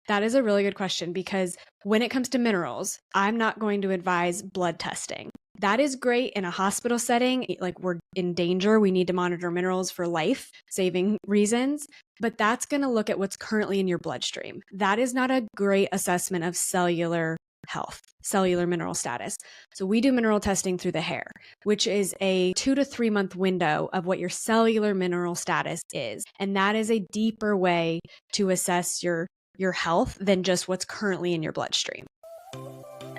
That is a really good question, because when it comes to minerals, I'm not going to advise blood testing. That is great in a hospital setting. Like, we're in danger. We need to monitor minerals for life-saving reasons. But that's going to look at what's currently in your bloodstream. That is not a great assessment of cellular health, cellular mineral status. So we do mineral testing through the hair, which is a 2 to 3 month window of what your cellular mineral status is. And that is a deeper way to assess your health than just what's currently in your bloodstream.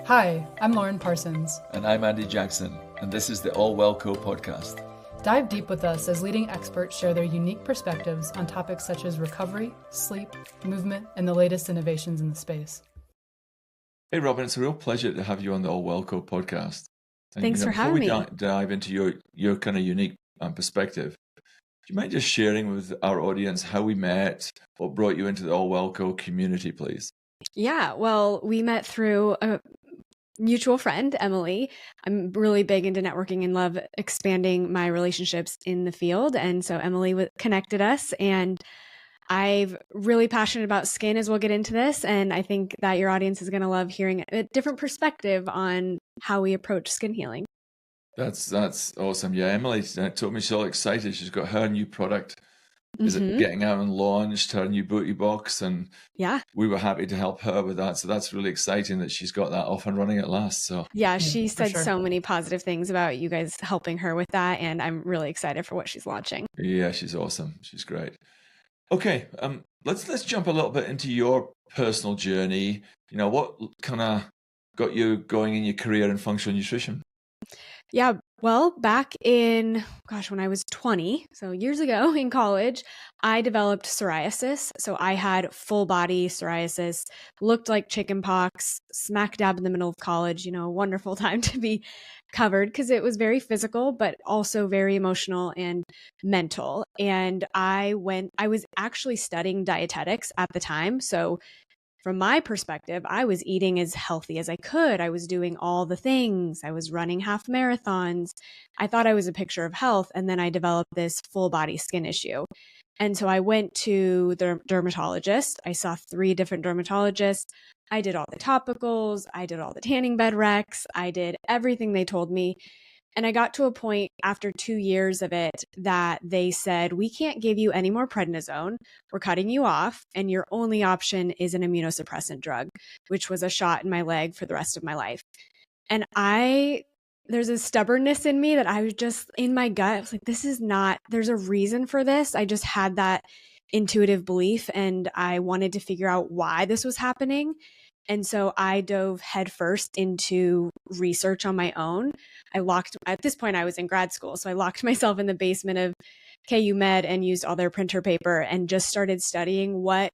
Hi, I'm Lauren Parsons. And I'm Andy Jackson, and this is the ALWELLCO Podcast. Dive deep with us as leading experts share their unique perspectives on topics such as recovery, sleep, movement, and the latest innovations in the space. Hey Robyn, it's a real pleasure to have you on the ALWELLCO Podcast. And, Thanks for having me. Before we dive into your kind of unique perspective, do you mind just sharing with our audience how we met, what brought you into the ALWELLCO community, please? Yeah, well, we met through a mutual friend, Emily. I'm really big into networking and love expanding my relationships in the field. And so Emily connected us, and I'm really passionate about skin, as we'll get into this. And I think that your audience is going to love hearing a different perspective on how we approach skin healing. That's awesome. Yeah, Emily told me she's all excited. She's got her new product. Is it getting out and launched, her new booty box? And yeah, we were happy to help her with that. So that's really exciting that she's got that off and running at last. So yeah, she said so many positive things about you guys helping her with that. And I'm really excited for what she's launching. Yeah, she's awesome. She's great. Okay, let's jump a little bit into your personal journey. You know, what kind of got you going in your career in functional nutrition? Yeah, well, back in, when I was 20, so years ago in college, I developed psoriasis. So I had full body psoriasis, looked like chicken pox, smack dab in the middle of college, a wonderful time to be covered because it was very physical, but also very emotional and mental. And I was actually studying dietetics at the time. So from my perspective, I was eating as healthy as I could. I was doing all the things. I was running half marathons. I thought I was a picture of health. And then I developed this full body skin issue. And so I went to the dermatologist. I saw 3 different dermatologists. I did all the topicals. I did all the tanning bed recs. I did everything they told me. And I got to a point after 2 years of it that they said, we can't give you any more prednisone. We're cutting you off. And your only option is an immunosuppressant drug, which was a shot in my leg for the rest of my life. And there's a stubbornness in me that I was just in my gut. I was like, there's a reason for this. I just had that intuitive belief and I wanted to figure out why this was happening. And so I dove headfirst into research on my own. At this point I was in grad school. So I locked myself in the basement of KU Med and used all their printer paper and just started studying what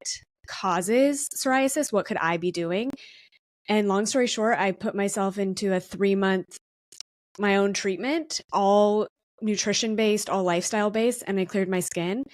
causes psoriasis. What could I be doing? And long story short, I put myself into a 3-month, my own treatment, all nutrition based, all lifestyle based, and I cleared my skin.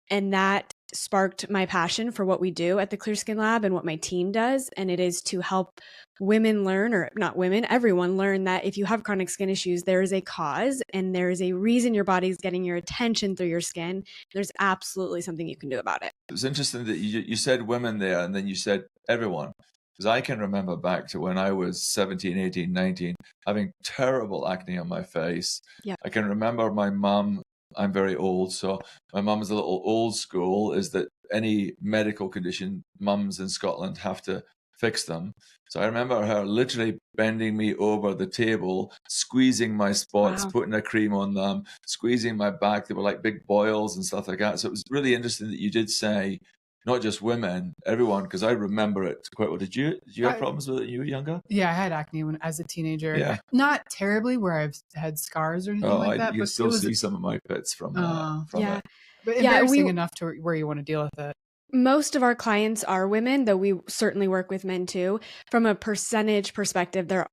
And that sparked my passion for what we do at the Clear Skin Lab and what my team does. And it is to help women learn, or not women, everyone learn that if you have chronic skin issues, there is a cause and there is a reason your body's getting your attention through your skin. There's absolutely something you can do about it. It was interesting that you said women there and then you said everyone. Because I can remember back to when I was 17, 18, 19, having terrible acne on my face. Yeah. I can remember my mum. I'm very old, so my mum is a little old school, is that any medical condition, mums in Scotland have to fix them. So I remember her literally bending me over the table, squeezing my spots, putting a cream on them, squeezing my back. They were like big boils and stuff like that. So it was really interesting that you did say not just women, everyone, because I remember it quite well. Did you have problems with it when you were younger? Yeah, I had acne as a teenager. Yeah. Not terribly where I've had scars or anything like that. You can still see some of my pits from it. But embarrassing enough to where you want to deal with it. Most of our clients are women, though we certainly work with men too. From a percentage perspective, there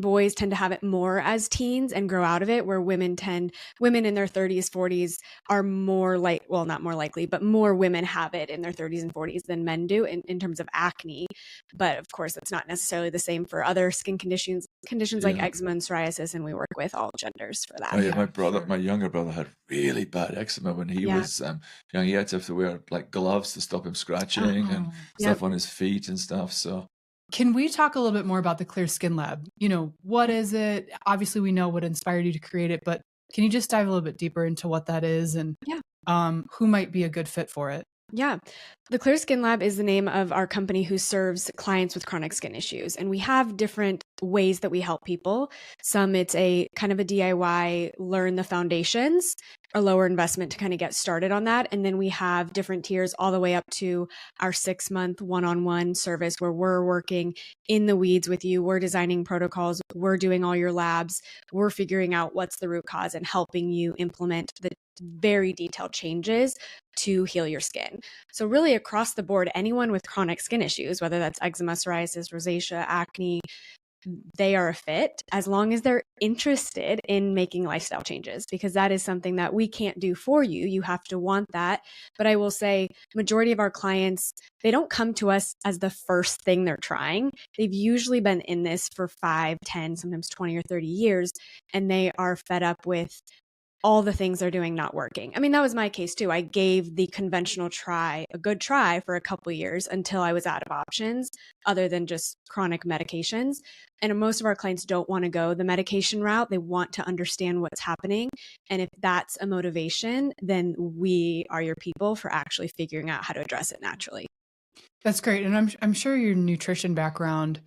boys tend to have it more as teens and grow out of it, where women in their 30s, 40s are more not more likely, but more women have it in their 30s and 40s than men do in terms of acne. But of course, it's not necessarily the same for other skin conditions like eczema and psoriasis. And we work with all genders for that. Oh yeah, my younger brother had really bad eczema when he was young. He had to have to wear like gloves to stop him scratching and stuff on his feet and stuff. So can we talk a little bit more about the Clear Skin Lab? What is it? Obviously, we know what inspired you to create it, but can you just dive a little bit deeper into what that is and who might be a good fit for it? Yeah. The Clear Skin Lab is the name of our company who serves clients with chronic skin issues. And we have different ways that we help people. Some it's a kind of a DIY, learn the foundations, a lower investment to kind of get started on that. And then we have different tiers all the way up to our 6-month one-on-one service where we're working in the weeds with you. We're designing protocols. We're doing all your labs. We're figuring out what's the root cause and helping you implement the very detailed changes to heal your skin. So really across the board, anyone with chronic skin issues, whether that's eczema, psoriasis, rosacea, acne, they are a fit as long as they're interested in making lifestyle changes, because that is something that we can't do for you. You have to want that. But I will say majority of our clients, they don't come to us as the first thing they're trying. They've usually been in this for 5, 10, sometimes 20 or 30 years, and they are fed up with all the things they're doing not working. I mean, that was my case too. I gave the conventional a good try for a couple of years until I was out of options other than just chronic medications. And most of our clients don't want to go the medication route. They want to understand what's happening. And if that's a motivation, then we are your people for actually figuring out how to address it naturally. That's great. And I'm sure your nutrition background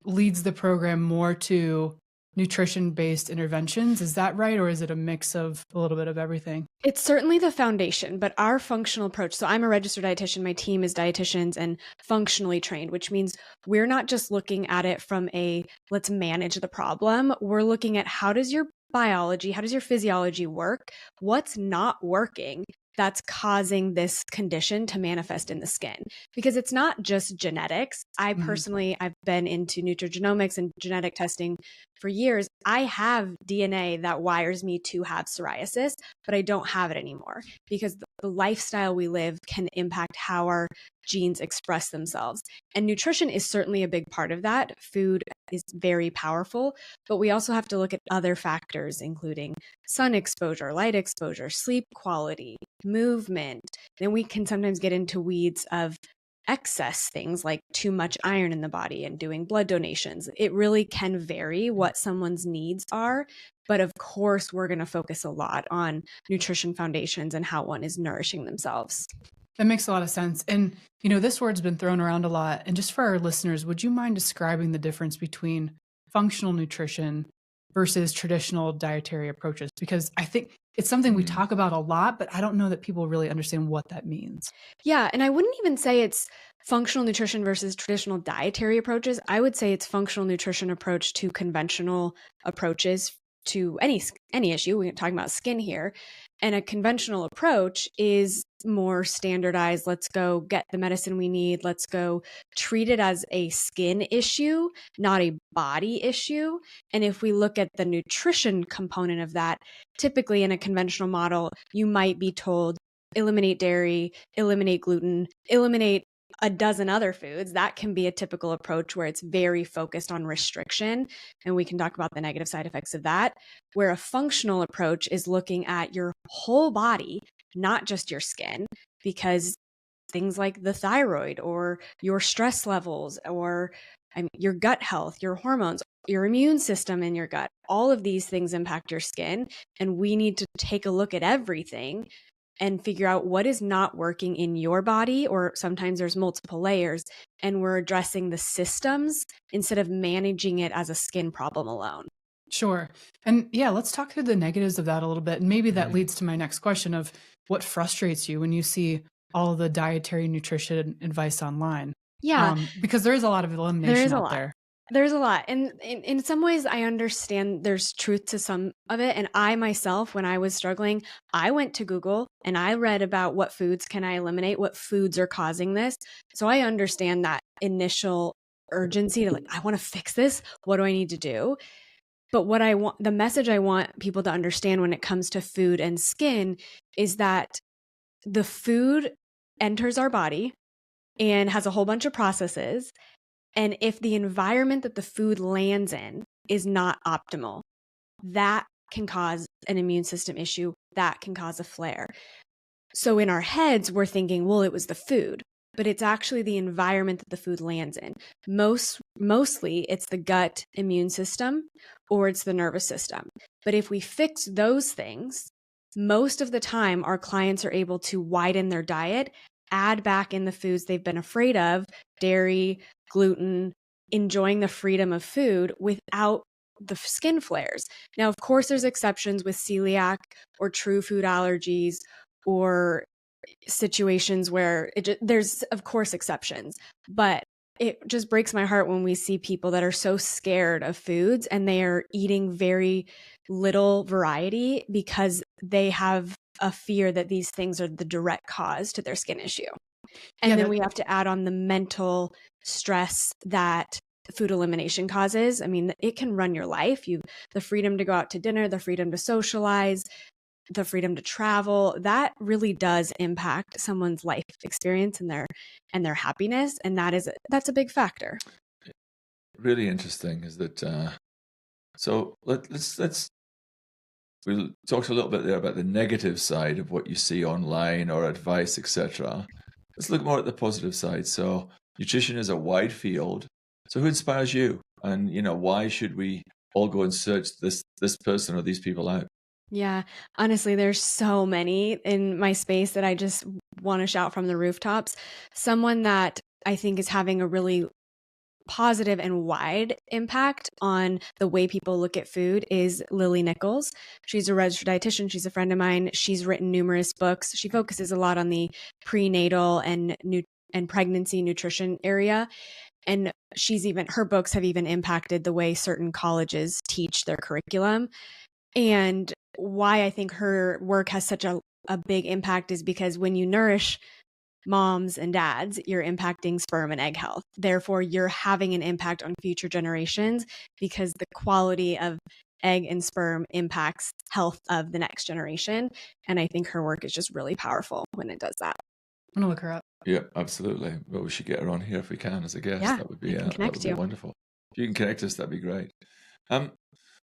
leads the program more to nutrition-based interventions. Is that right? Or is it a mix of a little bit of everything? It's certainly the foundation, but our functional approach. So I'm a registered dietitian. My team is dietitians and functionally trained, which means we're not just looking at it from let's manage the problem. We're looking at how does your biology, how does your physiology work? What's not working that's causing this condition to manifest in the skin? Because it's not just genetics. I personally, I've been into nutrigenomics and genetic testing for years. I have DNA that wires me to have psoriasis, but I don't have it anymore because the lifestyle we live can impact how our genes express themselves. And nutrition is certainly a big part of that. Food is very powerful, but we also have to look at other factors, including sun exposure, light exposure, sleep quality, movement. Then we can sometimes get into weeds of excess things like too much iron in the body and doing blood donations. It really can vary what someone's needs are. But of course, we're going to focus a lot on nutrition foundations and how one is nourishing themselves. That makes a lot of sense. And, this word's been thrown around a lot. And just for our listeners, would you mind describing the difference between functional nutrition versus traditional dietary approaches? Because I think it's something we talk about a lot, but I don't know that people really understand what that means. Yeah. And I wouldn't even say it's functional nutrition versus traditional dietary approaches. I would say it's functional nutrition approach to conventional approaches to any issue. We're talking about skin here. And a conventional approach is more standardized. Let's go get the medicine we need. Let's go treat it as a skin issue, not a body issue. And if we look at the nutrition component of that, typically in a conventional model, you might be told, eliminate dairy, eliminate gluten, eliminate a dozen other foods. That can be a typical approach where it's very focused on restriction. And we can talk about the negative side effects of that, where a functional approach is looking at your whole body, not just your skin, because things like the thyroid or your stress levels or your gut health, your hormones, your immune system in your gut, all of these things impact your skin. And we need to take a look at everything and figure out what is not working in your body, or sometimes there's multiple layers, and we're addressing the systems instead of managing it as a skin problem alone. Sure. And yeah, let's talk through the negatives of that a little bit. And maybe that leads to my next question of what frustrates you when you see all the dietary nutrition advice online. Yeah. Because there is a lot of elimination out there. There's a lot. And in some ways, I understand there's truth to some of it. And I myself, when I was struggling, I went to Google and I read about what foods can I eliminate, what foods are causing this. So I understand that initial urgency to like, I want to fix this. What do I need to do? But what I want, the message I want people to understand when it comes to food and skin is that the food enters our body and has a whole bunch of processes. And if the environment that the food lands in is not optimal, that can cause an immune system issue, that can cause a flare. So in our heads, we're thinking, well, it was the food, but it's actually the environment that the food lands in. Mostly it's the gut immune system or it's the nervous system. But if we fix those things, most of the time our clients are able to widen their diet, add back in the foods they've been afraid of, dairy, gluten, enjoying the freedom of food without the skin flares. Now, of course, there's exceptions with celiac or true food allergies or situations where there's, of course, exceptions, but it just breaks my heart when we see people that are so scared of foods and they are eating very little variety because they have a fear that these things are the direct cause to their skin issue. And then we have to add on the mental stress that food elimination causes. I mean, it can run your life. The freedom to go out to dinner, the freedom to socialize, the freedom to travel, that really does impact someone's life experience and their happiness. And that's a big factor. Really interesting is that, so let's we talked a little bit there about the negative side of what you see online or advice, etc. Let's look more at the positive side. So nutrition is a wide field. So who inspires you? And, why should we all go and search this person or these people out? Yeah, honestly, there's so many in my space that I just want to shout from the rooftops. Someone that I think is having a really positive and wide impact on the way people look at food is Lily Nichols. She's a registered dietitian. She's a friend of mine. She's written numerous books. She focuses a lot on the prenatal and pregnancy nutrition area. And her books have even impacted the way certain colleges teach their curriculum. And why I think her work has such a big impact is because when you nourish moms and dads, you're impacting sperm and egg health. Therefore, you're having an impact on future generations because the quality of egg and sperm impacts health of the next generation. And I think her work is just really powerful when it does that. I'm going to look her up. Yeah, absolutely. Well, we should get her on here if we can as a guest. Yeah, that would be wonderful. If you can connect us, that'd be great.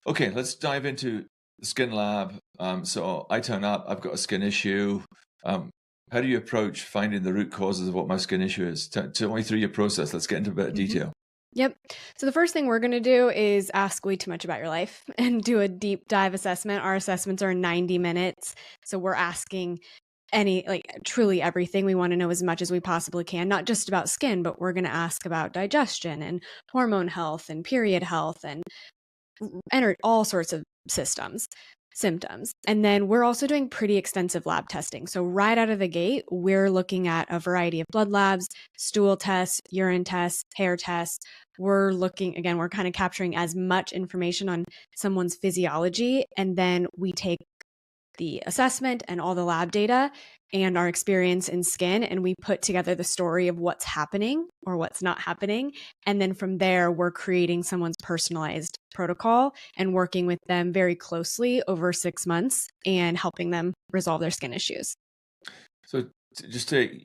Okay, let's dive into the skin lab. So I turn up, I've got a skin issue. How do you approach finding the root causes of what my skin issue is? Tell me through your process. Let's get into a bit of detail. Yep. So the first thing we're going to do is ask way too much about your life and do a deep dive assessment. Our assessments are 90 minutes. So we're asking truly everything. We want to know as much as we possibly can, not just about skin, but we're going to ask about digestion and hormone health and period health and all sorts of symptoms. And then we're also doing pretty extensive lab testing. So right out of the gate, we're looking at a variety of blood labs, stool tests, urine tests, hair tests. We're kind of capturing as much information on someone's physiology. And then we take the assessment and all the lab data and our experience in skin, and we put together the story of what's happening or what's not happening. And then from there, we're creating someone's personalized protocol and working with them very closely over 6 months and helping them resolve their skin issues. So just take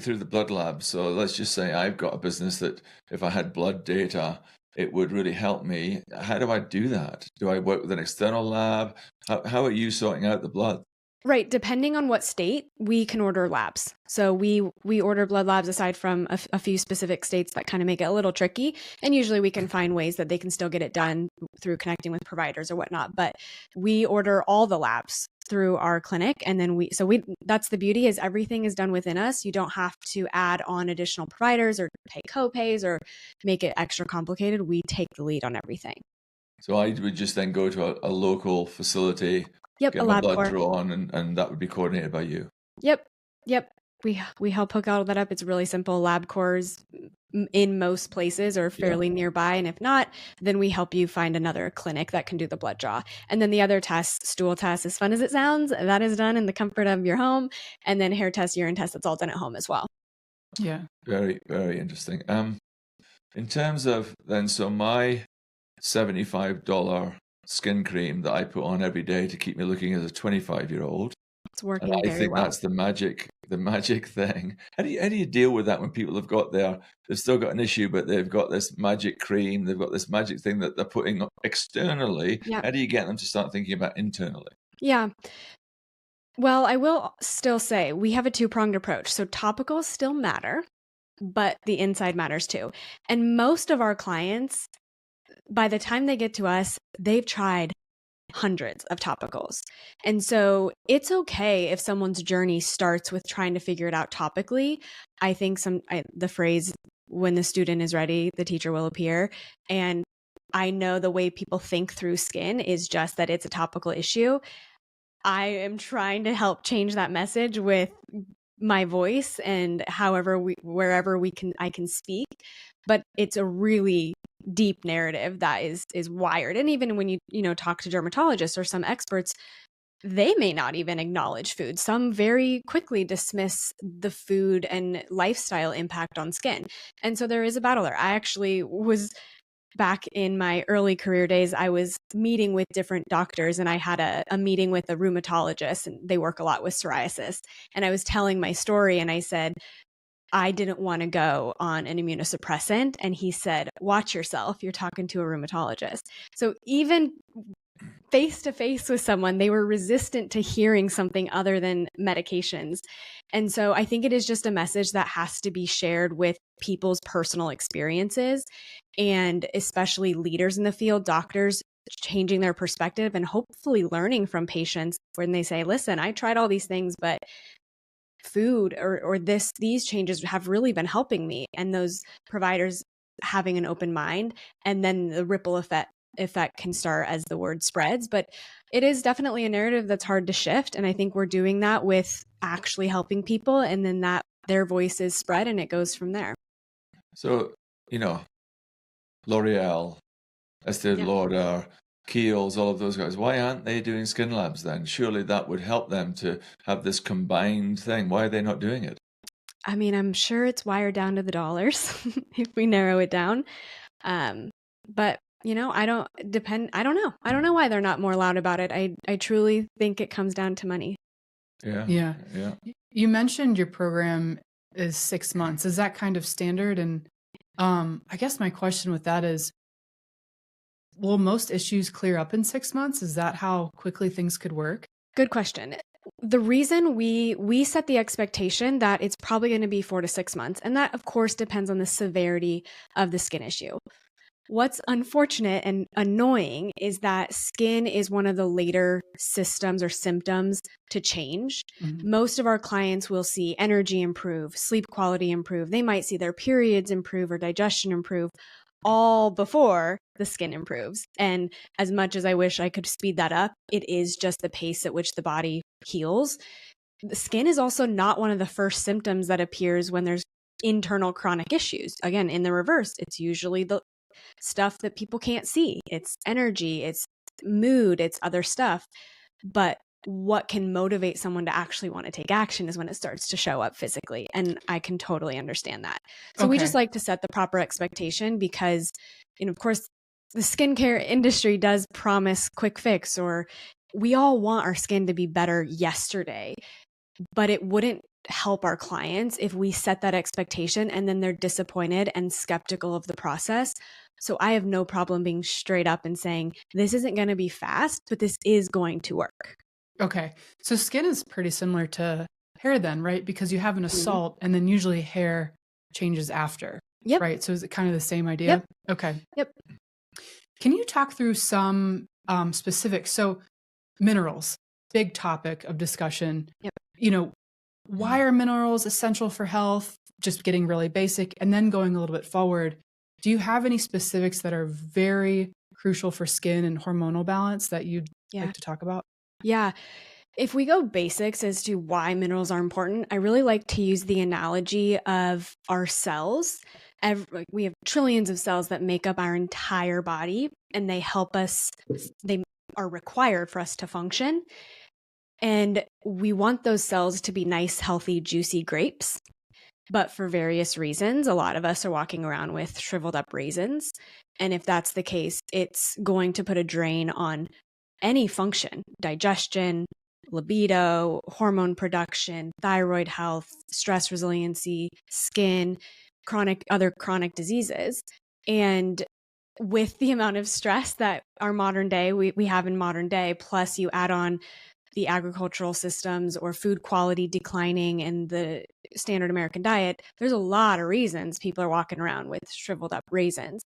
through the blood lab. So let's just say I've got a business that if I had blood data, it would really help me. How do I do that? Do I work with an external lab? How are you sorting out the blood? Right. Depending on what state, we can order labs. So we order blood labs aside from a few specific states that kind of make it a little tricky. And usually we can find ways that they can still get it done through connecting with providers or whatnot. But we order all the labs through our clinic. And then that's the beauty is everything is done within us. You don't have to add on additional providers or pay copays or make it extra complicated. We take the lead on everything. So I would just then go to a local facility, get my blood drawn, and that would be coordinated by you. Yep. We help hook all that up. It's really simple. LabCorps in most places are fairly nearby. And if not, then we help you find another clinic that can do the blood draw. And then the other test, stool test, as fun as it sounds, that is done in the comfort of your home. And then hair test, urine test, that's all done at home as well. Yeah. Very, very interesting. In terms of then, so my $75 skin cream that I put on every day to keep me looking as a 25-year-old. It's And working I very think well. that's the magic thing. How do you deal with that when people have got they've still got an issue, but they've got this magic cream, they've got this magic thing that they're putting externally. Yeah. How do you get them to start thinking about internally? Yeah. Well, I will still say we have a two-pronged approach. So topicals still matter, but the inside matters too. And most of our clients, by the time they get to us, they've tried hundreds of topicals. And so it's okay if someone's journey starts with trying to figure it out topically. I think the phrase, when the student is ready, the teacher will appear. And I know the way people think through skin is just that it's a topical issue. I am trying to help change that message with my voice and wherever I can speak. But it's a really deep narrative that is wired. And even when you talk to dermatologists or some experts, they may not even acknowledge food. Some very quickly dismiss the food and lifestyle impact on skin. And so there is a battle there. I actually was back in my early career days, I was meeting with different doctors, and I had a meeting with a rheumatologist, and they work a lot with psoriasis. And I was telling my story, and I said, I didn't want to go on an immunosuppressant. And he said, watch yourself. You're talking to a rheumatologist. So even face to face with someone, they were resistant to hearing something other than medications. And so I think it is just a message that has to be shared with people's personal experiences, and especially leaders in the field, doctors, changing their perspective and hopefully learning from patients when they say, listen, I tried all these things, but food or these changes have really been helping me. And those providers having an open mind, and then the ripple effect can start as the word spreads. But it is definitely a narrative that's hard to shift. And I think we're doing that with actually helping people, and then that their voices spread and it goes from there. So, L'Oreal, Estee Lauder, Kiehl's, all of those guys, why aren't they doing skin labs then? Surely that would help them to have this combined thing. Why are they not doing it? I mean, I'm sure it's wired down to the dollars if we narrow it down. But I don't know. I don't know why they're not more loud about it. I truly think it comes down to money. Yeah. You mentioned your program is 6 months. Is that kind of standard? And I guess my question with that is, will most issues clear up in 6 months? Is that how quickly things could work? Good question. The reason we set the expectation that it's probably going to be 4 to 6 months, and that of course depends on the severity of the skin issue. What's unfortunate and annoying is that skin is one of the later systems or symptoms to change. Mm-hmm. Most of our clients will see energy improve, sleep quality improve. They might see their periods improve or digestion improve, all before the skin improves. And as much as I wish I could speed that up, it is just the pace at which the body heals. The skin is also not one of the first symptoms that appears when there's internal chronic issues. Again, in the reverse, it's usually the stuff that people can't see. It's energy, it's mood, it's other stuff. But what can motivate someone to actually want to take action is when it starts to show up physically. And I can totally understand that. So we just like to set the proper expectation because, of course, the skincare industry does promise quick fix, or we all want our skin to be better yesterday, but it wouldn't help our clients if we set that expectation and then they're disappointed and skeptical of the process. So I have no problem being straight up and saying, this isn't going to be fast, but this is going to work. Okay. So skin is pretty similar to hair then, right? Because you have an assault and then usually hair changes after. Yep. Right. So is it kind of the same idea? Yep. Okay. Yep. Can you talk through some specifics? So minerals, big topic of discussion. Yep. Why are minerals essential for health? Just getting really basic and then going a little bit forward. Do you have any specifics that are very crucial for skin and hormonal balance that you'd like to talk about? Yeah. If we go basics as to why minerals are important, I really like to use the analogy of our cells. We have trillions of cells that make up our entire body, and they help us, they are required for us to function. And we want those cells to be nice, healthy, juicy grapes. But for various reasons, a lot of us are walking around with shriveled up raisins. And if that's the case, it's going to put a drain on any function, digestion, libido, hormone production, thyroid health, stress resiliency, skin, other chronic diseases. And with the amount of stress that we have in modern day, plus you add on the agricultural systems or food quality declining in the standard American diet, there's a lot of reasons people are walking around with shriveled up raisins.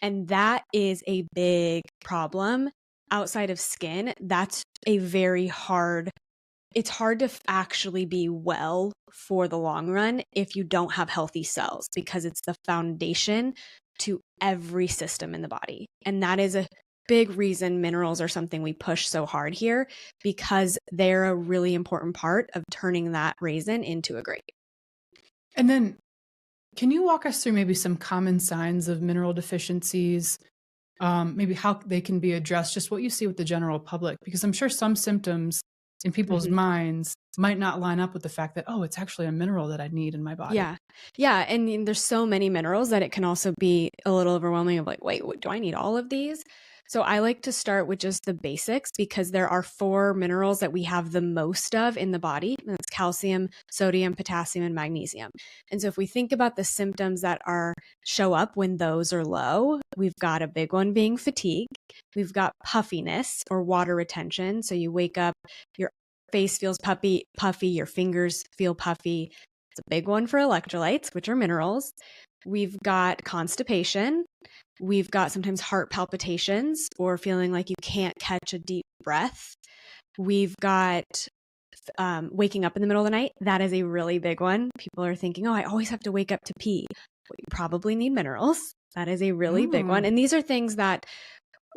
And that is a big problem. Outside of skin, that's it's hard to actually be well for the long run if you don't have healthy cells, because it's the foundation to every system in the body. And that is a big reason minerals are something we push so hard here, because they're a really important part of turning that raisin into a grape. And then can you walk us through maybe some common signs of mineral deficiencies, maybe how they can be addressed, just what you see with the general public? Because I'm sure some symptoms in people's minds might not line up with the fact that, oh, it's actually a mineral that I need in my body. Yeah. Yeah. And there's so many minerals that it can also be a little overwhelming of like, wait, do I need all of these? So I like to start with just the basics, because there are 4 minerals that we have the most of in the body. That's calcium, sodium, potassium, and magnesium. And so if we think about the symptoms that show up when those are low, we've got a big one being fatigue. We've got puffiness or water retention. So you wake up, your face feels puffy, your fingers feel puffy. It's a big one for electrolytes, which are minerals. We've got constipation. We've got sometimes heart palpitations or feeling like you can't catch a deep breath. We've got waking up in the middle of the night. That is a really big one. People are thinking, oh, I always have to wake up to pee. Well, you probably need minerals. That is a really big one. And these are things that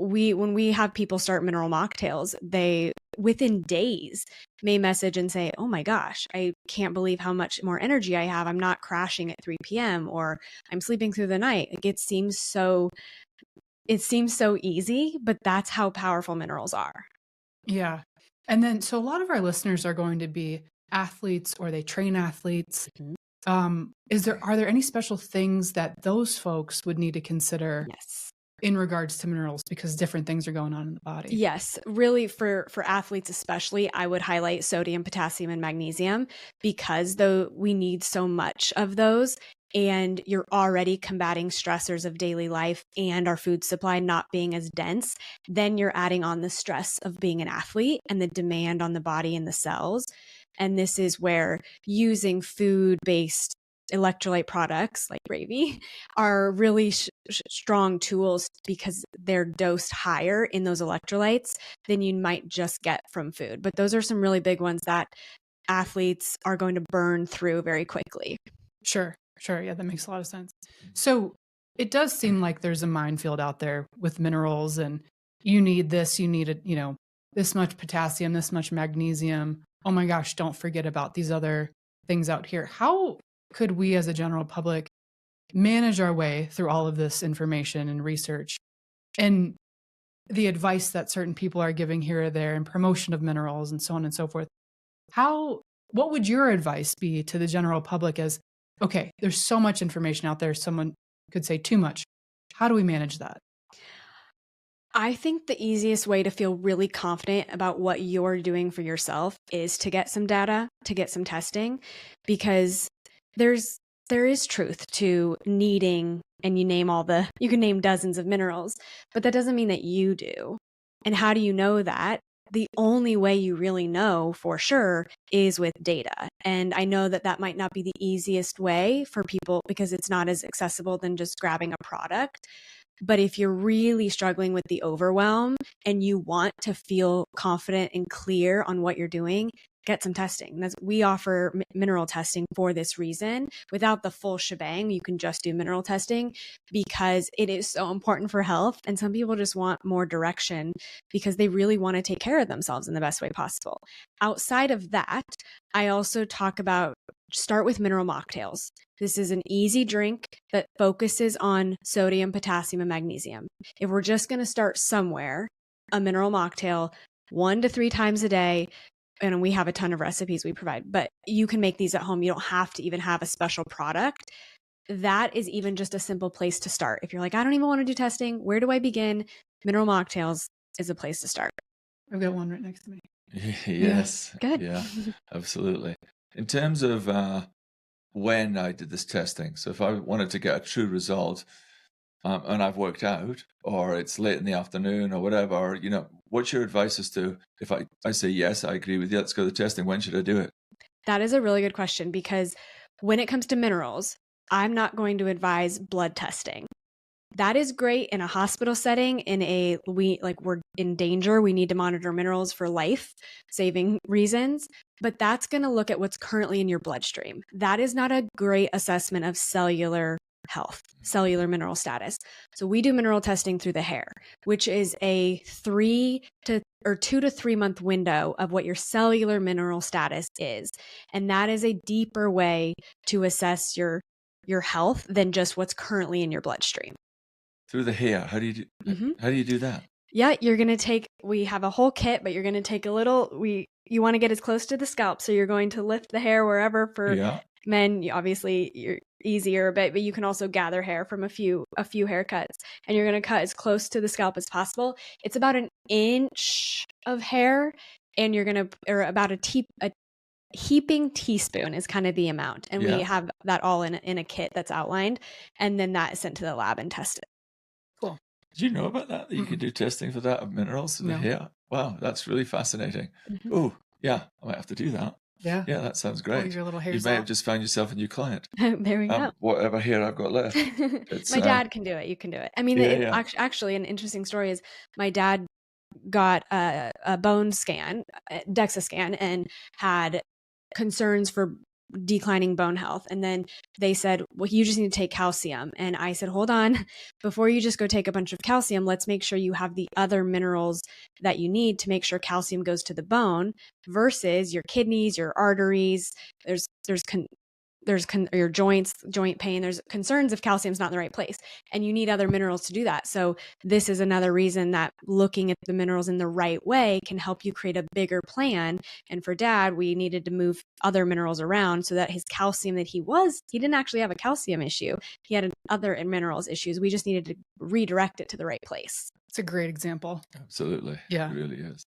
when we have people start mineral mocktails, they within days may message and say, oh my gosh, I can't believe how much more energy I have. I'm not crashing at 3 p.m. or I'm sleeping through the night. Like it seems so easy, but that's how powerful minerals are. Yeah. And then, so a lot of our listeners are going to be athletes or they train athletes. Are there any special things that those folks would need to consider? Yes. In regards to minerals, because different things are going on in the body? Yes, really for athletes especially, I would highlight sodium, potassium, and magnesium, because though we need so much of those, and you're already combating stressors of daily life and our food supply not being as dense, then you're adding on the stress of being an athlete and the demand on the body and the cells. And this is where using food-based electrolyte products like Rayvi are really strong tools, because they're dosed higher in those electrolytes than you might just get from food. But those are some really big ones that athletes are going to burn through very quickly. Sure. Yeah, that makes a lot of sense. So it does seem like there's a minefield out there with minerals, and you need this, you need this much potassium, this much magnesium. Oh my gosh, don't forget about these other things out here. How could we as a general public manage our way through all of this information and research and the advice that certain people are giving here or there and promotion of minerals and so on and so forth? What would your advice be to the general public as, okay, there's so much information out there, someone could say too much. How do we manage that? I think the easiest way to feel really confident about what you're doing for yourself is to get some data, to get some testing, because there is truth to needing, and you can name dozens of minerals, but that doesn't mean that you do. And how do you know that? The only way you really know for sure is with data. And I know that might not be the easiest way for people, because it's not as accessible than just grabbing a product. But if you're really struggling with the overwhelm and you want to feel confident and clear on what you're doing, get some testing. We offer mineral testing for this reason. Without the full shebang, you can just do mineral testing, because it is so important for health. And some people just want more direction because they really want to take care of themselves in the best way possible. Outside of that, I also talk about start with mineral mocktails. This is an easy drink that focuses on sodium, potassium, and magnesium. If we're just going to start somewhere, a mineral mocktail 1 to 3 times a day, and we have a ton of recipes we provide, but you can make these at home. You don't have to even have a special product. That is even just a simple place to start. If you're like, I don't even want to do testing, where do I begin? Mineral mocktails is a place to start. I've got one right next to me. Yes. Good. Yeah, absolutely. In terms of when I did this testing, so if I wanted to get a true result, and I've worked out, or it's late in the afternoon or whatever, you know, what's your advice as to if I say, yes, I agree with you, let's go to the testing, when should I do it? That is a really good question, because when it comes to minerals, I'm not going to advise blood testing. That is great in a hospital setting, we're in danger. We need to monitor minerals for life saving reasons, but that's going to look at what's currently in your bloodstream. That is not a great assessment of cellular health, cellular mineral status. So we do mineral testing through the hair, which is a 2 to 3 month window of what your cellular mineral status is. And that is a deeper way to assess your health than just what's currently in your bloodstream. Through the hair, how do you do that? Yeah, you're going to we have a whole kit, but you're going to take you want to get as close to the scalp. So you're going to lift the hair wherever. For men, obviously you're easier, but you can also gather hair from a few haircuts, and you're going to cut as close to the scalp as possible. It's about an inch of hair, and you're going to, or about a heaping teaspoon is kind of the amount. And we have that all in a kit that's outlined, and then that is sent to the lab and tested. Cool. Did you know about that you could do testing for that of minerals in the hair? Wow, that's really fascinating. Mm-hmm. Oh, yeah, I might have to do that. Yeah, that sounds great. Your little you may have just found yourself a new client. There we go. Whatever hair I've got left. My dad can do it. You can do it. I mean, actually, an interesting story is my dad got a bone scan, DEXA scan, and had concerns for declining bone health. And then they said, well, you just need to take calcium. And I said, hold on, before you just go take a bunch of calcium, let's make sure you have the other minerals that you need to make sure calcium goes to the bone versus your kidneys, your arteries. There's your joints, joint pain. There's concerns if calcium's not in the right place, and you need other minerals to do that. So this is another reason that looking at the minerals in the right way can help you create a bigger plan. And for Dad, we needed to move other minerals around so that his calcium that he didn't actually have a calcium issue. He had other minerals issues. We just needed to redirect it to the right place. It's a great example. Absolutely. Yeah. It really is.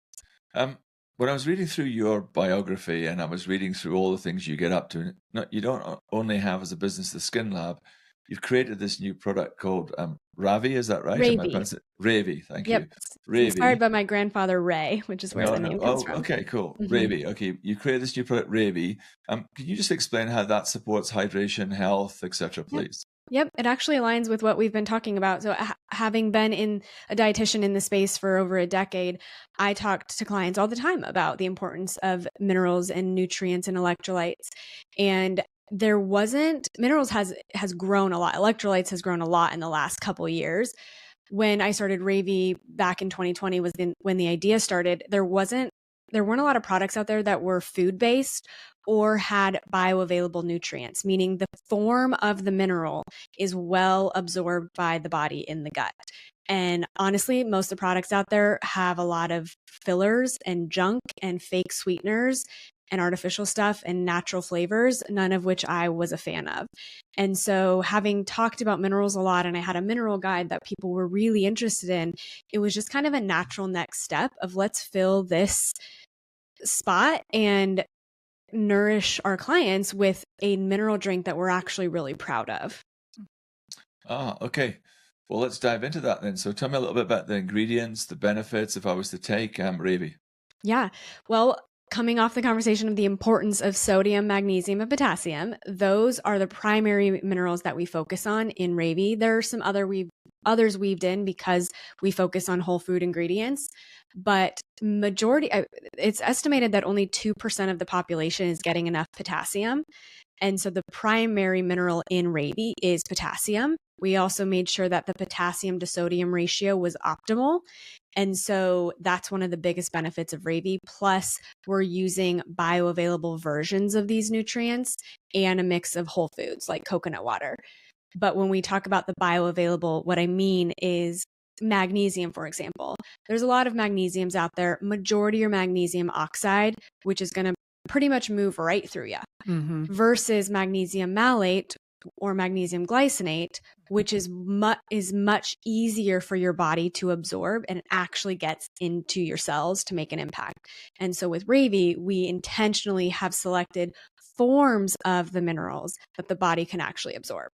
When I was reading through your biography and I was reading through all the things you get up to, you don't only have as a business the Skin Lab, you've created this new product called Rayvi, is that right? Rayvi. Thank you. Rayvi. Inspired by my grandfather Ray, which is where the name comes from. Okay, cool. Mm-hmm. Rayvi. Okay, you created this new product, Rayvi. Can you just explain how that supports hydration, health, etc., please? Yep, it actually aligns with what we've been talking about. So having been a dietitian in the space for over a decade, I talked to clients all the time about the importance of minerals and nutrients and electrolytes. And minerals has grown a lot. Electrolytes has grown a lot in the last couple of years. When I started Rayvi back in 2020 when the idea started, there weren't a lot of products out there that were food-based or had bioavailable nutrients, meaning the form of the mineral is well absorbed by the body in the gut. And honestly, most of the products out there have a lot of fillers and junk and fake sweeteners and artificial stuff and natural flavors, none of which I was a fan of. And so having talked about minerals a lot, and I had a mineral guide that people were really interested in, it was just kind of a natural next step of let's fill this spot and nourish our clients with a mineral drink that we're actually really proud of. Okay. Well, let's dive into that then. So tell me a little bit about the ingredients, the benefits, if I was to take Rayvi. Yeah. Well, coming off the conversation of the importance of sodium, magnesium, and potassium, those are the primary minerals that we focus on in Rayvi. There are some others weaved in because we focus on whole food ingredients, but it's estimated that only 2% of the population is getting enough potassium. And so the primary mineral in Rayvi is potassium. We also made sure that the potassium to sodium ratio was optimal. And so that's one of the biggest benefits of Rayvi. Plus, we're using bioavailable versions of these nutrients and a mix of whole foods like coconut water. But when we talk about the bioavailable, what I mean is magnesium, for example. There's a lot of magnesiums out there. Majority are magnesium oxide, which is going to pretty much move right through you, versus magnesium malate or magnesium glycinate, which is much easier for your body to absorb and actually gets into your cells to make an impact. And so with Rayvi, we intentionally have selected forms of the minerals that the body can actually absorb.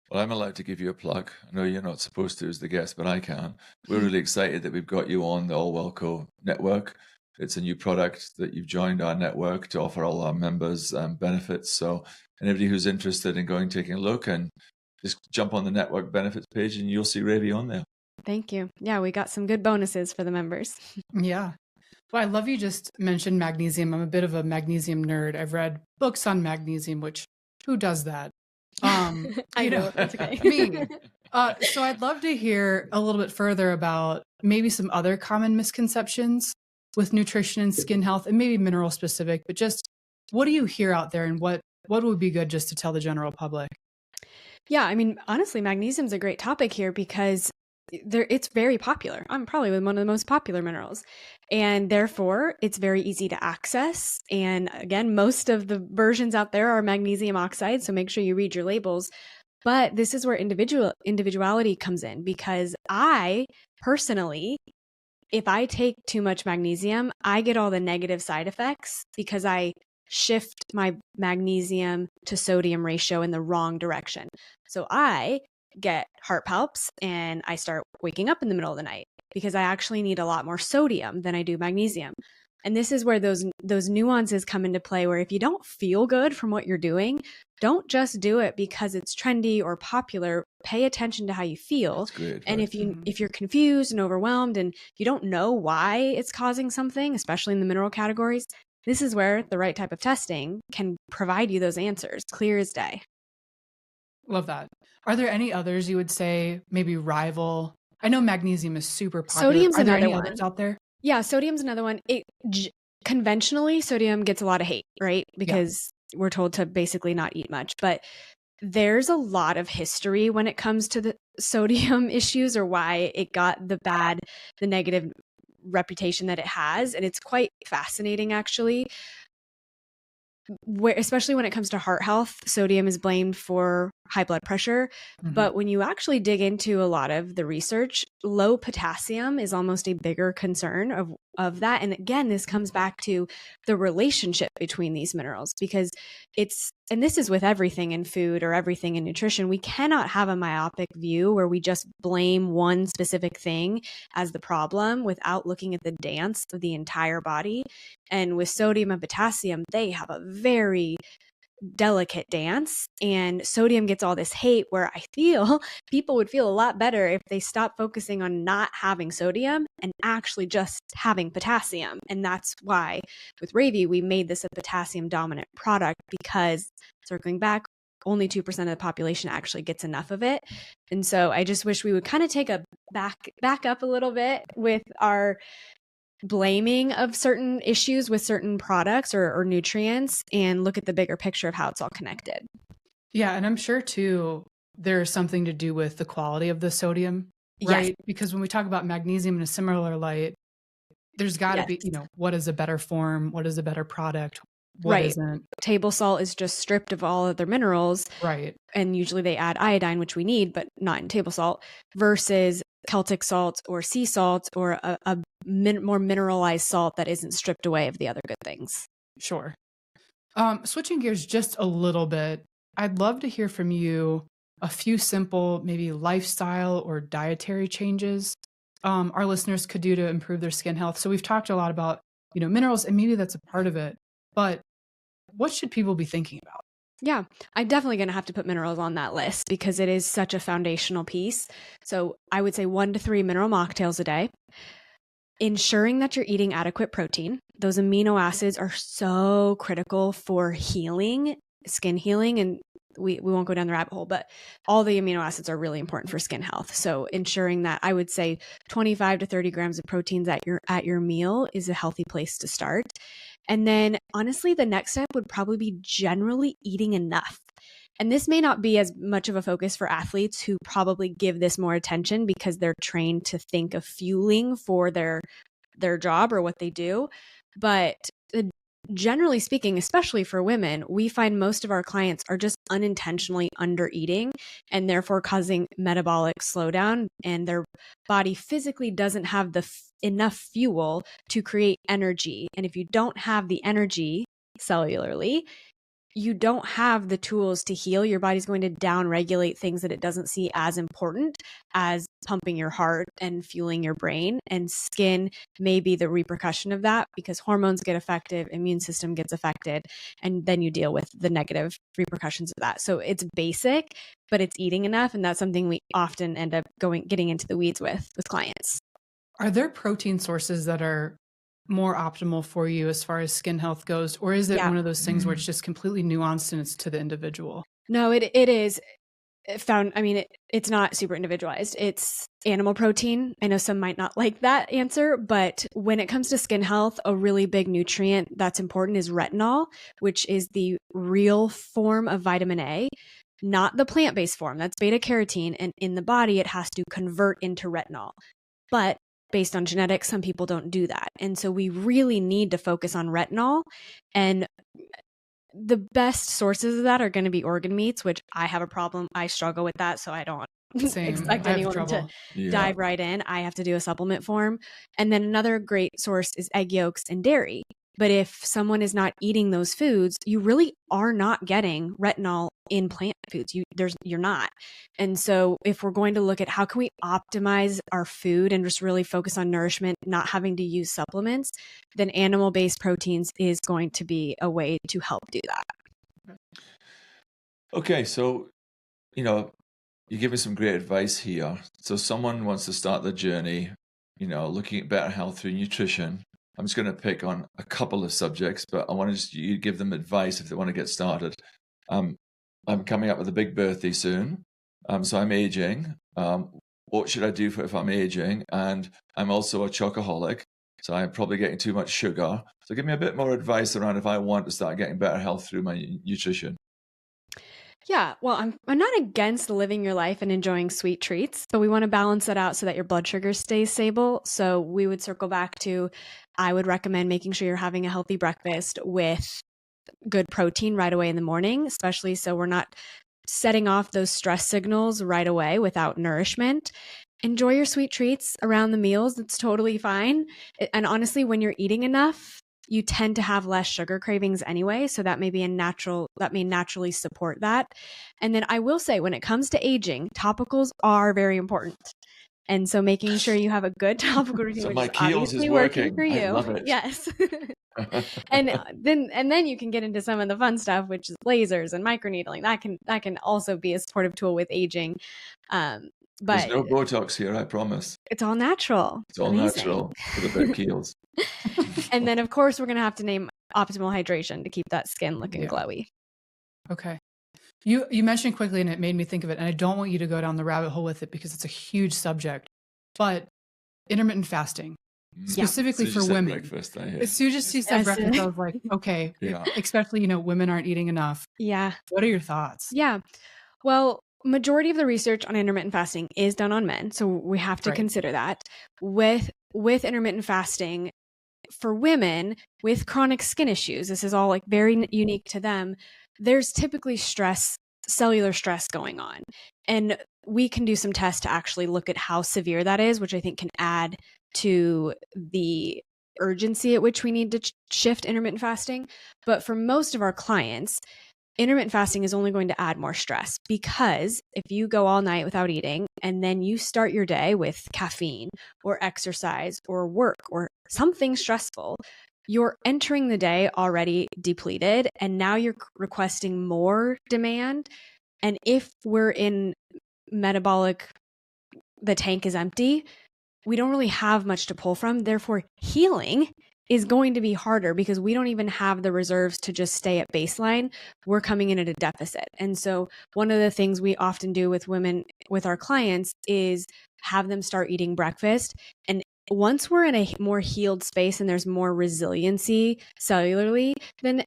Well, I'm allowed to give you a plug. I know you're not supposed to as the guest, but I can. We're really excited that we've got you on the ALWELLCO network. It's a new product that you've joined our network to offer all our members benefits. So anybody who's interested in taking a look, and just jump on the network benefits page and you'll see Rayvi on there. Thank you. Yeah, we got some good bonuses for the members. Yeah. Well, I love you just mentioned magnesium. I'm a bit of a magnesium nerd. I've read books on magnesium, which who does that? I know, that's okay. Me. So I'd love to hear a little bit further about maybe some other common misconceptions with nutrition and skin health, and maybe mineral specific, but just what do you hear out there, and what would be good just to tell the general public? Yeah, I mean, honestly, magnesium is a great topic here because it's very popular. I'm probably one of the most popular minerals, and therefore it's very easy to access. And again, most of the versions out there are magnesium oxide, so make sure you read your labels. But this is where individuality comes in, because I personally, if I take too much magnesium, I get all the negative side effects because I shift my magnesium to sodium ratio in the wrong direction. So I get heart palps and I start waking up in the middle of the night because I actually need a lot more sodium than I do magnesium. And this is where those nuances come into play, where if you don't feel good from what you're doing, don't just do it because it's trendy or popular. Pay attention to how you feel. And if you're confused and overwhelmed and you don't know why it's causing something, especially in the mineral categories, this is where the right type of testing can provide you those answers, clear as day. Love that. Are there any others you would say maybe rival? I know magnesium is super popular. Sodium's Are there another any one. others out there? Yeah, sodium's another one. Conventionally, sodium gets a lot of hate, right? Because we're told to basically not eat much. But there's a lot of history when it comes to the sodium issues, or why it got the negative reputation that it has. And it's quite fascinating, actually. Especially when it comes to heart health, sodium is blamed for high blood pressure. But when you actually dig into a lot of the research, low potassium is almost a bigger concern of that. And again, this comes back to the relationship between these minerals, because and this is with everything in food or everything in nutrition, we cannot have a myopic view where we just blame one specific thing as the problem without looking at the dance of the entire body. And with sodium and potassium, they have a very delicate dance, and sodium gets all this hate, where I feel people would feel a lot better if they stopped focusing on not having sodium and actually just having potassium. And that's why with Rayvi, we made this a potassium dominant product, because circling back, only 2% of the population actually gets enough of it. And so I just wish we would kind of take a back up a little bit with our blaming of certain issues with certain products or nutrients, and look at the bigger picture of how it's all connected. Yeah. And I'm sure too, there's something to do with the quality of the sodium, right? Yes. Because when we talk about magnesium in a similar light, there's got to be, what is a better form? What is a better product? What isn't? Table salt is just stripped of all other minerals. Right. And usually they add iodine, which we need, but not in table salt, versus Celtic salt or sea salt, or a more mineralized salt that isn't stripped away of the other good things. Sure. Switching gears just a little bit, I'd love to hear from you a few simple, maybe lifestyle or dietary changes our listeners could do to improve their skin health. So we've talked a lot about, minerals, and maybe that's a part of it, but what should people be thinking about? Yeah, I'm definitely going to have to put minerals on that list because it is such a foundational piece. So I would say 1 to 3 mineral mocktails a day. Ensuring that you're eating adequate protein. Those amino acids are so critical for healing, skin healing, and we won't go down the rabbit hole, but all the amino acids are really important for skin health. So ensuring that, I would say 25 to 30 grams of proteins at your meal is a healthy place to start. And then honestly, the next step would probably be generally eating enough. And this may not be as much of a focus for athletes who probably give this more attention because they're trained to think of fueling for their job or what they do. But generally speaking, especially for women, we find most of our clients are just unintentionally under eating and therefore causing metabolic slowdown, and their body physically doesn't have enough fuel to create energy. And if you don't have the energy cellularly, you don't have the tools to heal. Your body's going to downregulate things that it doesn't see as important as pumping your heart and fueling your brain. And skin may be the repercussion of that because hormones get affected, immune system gets affected, and then you deal with the negative repercussions of that. So it's basic, but it's eating enough. And that's something we often end up getting into the weeds with clients. Are there protein sources that are more optimal for you as far as skin health goes? Or is it one of those things where it's just completely nuanced and it's to the individual? No, it is found. I mean, it's not super individualized. It's animal protein. I know some might not like that answer, but when it comes to skin health, a really big nutrient that's important is retinol, which is the real form of vitamin A, not the plant-based form. That's beta carotene. And in the body, it has to convert into retinol. But based on genetics, some people don't do that. And so we really need to focus on retinol. And the best sources of that are going to be organ meats, which I have a problem. I struggle with that. So I don't expect anyone to dive right in. I have to do a supplement form. And then another great source is egg yolks and dairy. But if someone is not eating those foods, you really are not getting retinol in plant foods. You're not. And so if we're going to look at how can we optimize our food and just really focus on nourishment, not having to use supplements, then animal-based proteins is going to be a way to help do that. Okay, so, you give me some great advice here. So someone wants to start the journey, looking at better health through nutrition. I'm just going to pick on a couple of subjects, but I want you to give them advice if they want to get started. I'm coming up with a big birthday soon, so I'm aging. What should I do if I'm aging? And I'm also a chocoholic, so I'm probably getting too much sugar. So give me a bit more advice around if I want to start getting better health through my nutrition. Yeah, well, I'm not against living your life and enjoying sweet treats, but we want to balance that out so that your blood sugar stays stable. So we would circle back to, I would recommend making sure you're having a healthy breakfast with good protein right away in the morning, especially so we're not setting off those stress signals right away without nourishment. Enjoy your sweet treats around the meals. It's totally fine. And honestly, when you're eating enough, you tend to have less sugar cravings anyway. So that may naturally support that. And then I will say, when it comes to aging, topicals are very important. And so making sure you have a good topical routine, So which my is Kiehl's obviously is working working for you. I love it. Yes. and then you can get into some of the fun stuff, which is lasers and microneedling. That can also be a supportive tool with aging. But there's no Botox here, I promise. It's all natural. It's all natural for the big Kiehl's. And then, of course, we're going to have to name optimal hydration to keep that skin looking glowy. Okay. You mentioned quickly, and it made me think of it, and I don't want you to go down the rabbit hole with it because it's a huge subject, but intermittent fasting, specifically for women. Breakfast, as soon as you said breakfast, I was like, okay, especially, women aren't eating enough. Yeah. What are your thoughts? Yeah. Well, majority of the research on intermittent fasting is done on men. So we have to consider that. With intermittent fasting, for women with chronic skin issues, this is all like very unique to them. There's typically cellular stress going on. And we can do some tests to actually look at how severe that is, which I think can add to the urgency at which we need to shift intermittent fasting. But for most of our clients, intermittent fasting is only going to add more stress, because if you go all night without eating and then you start your day with caffeine or exercise or work or something stressful, you're entering the day already depleted, and now you're requesting more demand. And if we're in metabolic, the tank is empty, we don't really have much to pull from. Therefore, healing is going to be harder because we don't even have the reserves to just stay at baseline. We're coming in at a deficit. And so one of the things we often do with women, with our clients, is have them start eating breakfast. And once we're in a more healed space and there's more resiliency cellularly, then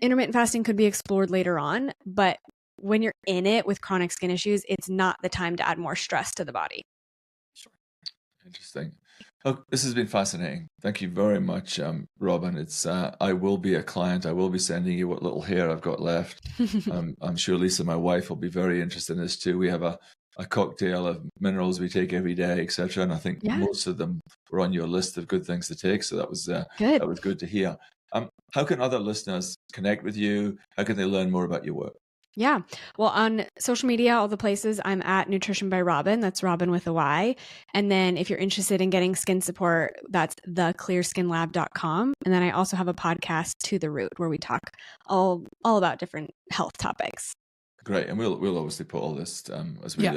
intermittent fasting could be explored later on. But when you're in it with chronic skin issues, it's not the time to add more stress to the body. Sure. Interesting. Oh, this has been fascinating. Thank you very much, Robyn. It's I will be a client. I will be sending you what little hair I've got left. I'm sure Lisa, my wife, will be very interested in this too. We have a cocktail of minerals we take every day, etc. And I think most of them were on your list of good things to take. So that was good. That was good to hear. How can other listeners connect with you? How can they learn more about your work? Yeah. Well, on social media, all the places, I'm at Nutrition by Robyn. That's Robyn with a Y. And then if you're interested in getting skin support, that's theclearskinlab.com. And then I also have a podcast, To the Root, where we talk all about different health topics. Great. And we'll obviously put all this as we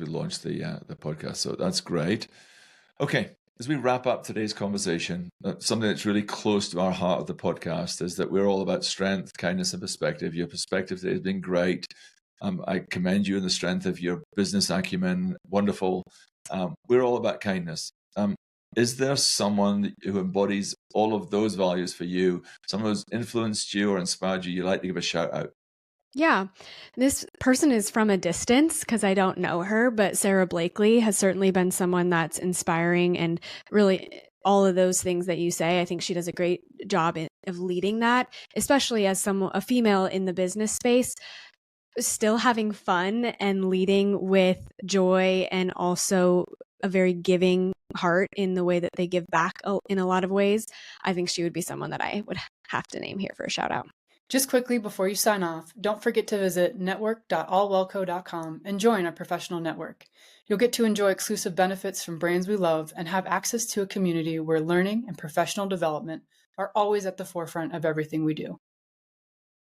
launch the podcast. So that's great. Okay. As we wrap up today's conversation, something that's really close to our heart of the podcast is that we're all about strength, kindness, and perspective. Your perspective today has been great. I commend you in the strength of your business acumen. Wonderful. We're all about kindness. Is there someone who embodies all of those values for you, someone who's influenced you or inspired you, you'd like to give a shout out? Yeah, this person is from a distance because I don't know her, but Sarah Blakely has certainly been someone that's inspiring, and really all of those things that you say. I think she does a great job of leading that, especially as a female in the business space, still having fun and leading with joy, and also a very giving heart in the way that they give back in a lot of ways. I think she would be someone that I would have to name here for a shout out. Just quickly before you sign off, don't forget to visit network.allwellco.com and join our professional network. You'll get to enjoy exclusive benefits from brands we love and have access to a community where learning and professional development are always at the forefront of everything we do.